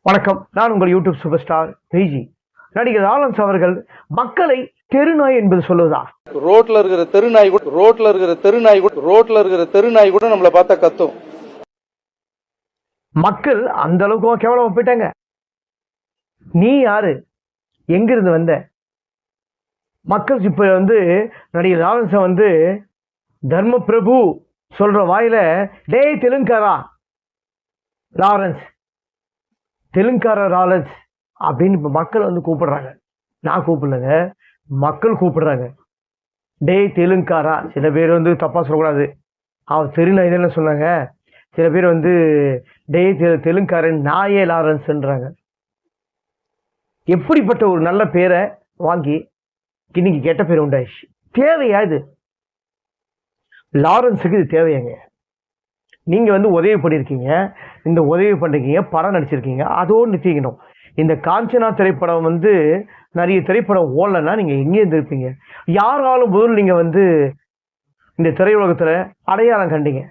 வணக்கம். நான் உங்கள் யூடியூப் சூப்பர் ஸ்டார் விஜி. நடிகர் லாரன்ஸ் அவர்கள் மக்களை தெருநாய் என்பது சொல்லுவதா? ரோட்ல இருக்கிற தெருநாய் கூட நம்மள பார்த்தா கத்தும். மக்கள் அந்த அளவுக்கு கேவலமா போயிட்டாங்க. நீ யாரு, எங்கிருந்து வந்த? மக்கள் இப்ப நடிகர் லாரன்ஸ் தர்ம பிரபு சொல்ற வாயில டேய் தெலுங்காரா லாரன்ஸ், தெலுங்கார லாரன்ஸ் அப்படின்னு இப்ப மக்கள் கூப்பிடுறாங்க. நான் கூப்பிடலங்க, மக்கள் கூப்பிடுறாங்க. டேய் தெலுங்காரா. சில பேர் தப்பா சொல்லக்கூடாது, அவர் தெருநாய் தானே சொன்னாங்க. சில பேர் டேய் தெலுங்காரன் நாயே லாரன்ஸ்ன்றாங்க. எப்படிப்பட்ட ஒரு நல்ல பேரை வாங்கி இன்னைக்கு கெட்ட பேர் உண்டாயிடுச்சு. தேவையா இது? லாரன்ஸுக்கு இது தேவையாங்க? நீங்க உதவி பண்ணியிருக்கீங்க, இந்த உதவி பண்ணிருக்கீங்க, படம் நடிச்சிருக்கீங்க, அதோடு நிறுத்திக்கணும். இந்த காஞ்சனா திரைப்படம் நிறைய திரைப்படம் ஓடலைன்னா நீங்க எங்கே இருந்திருப்பீங்க? யாராலும் முதல் நீங்க இந்த திரையுலகத்துல அடையாளம் கண்டீங்க?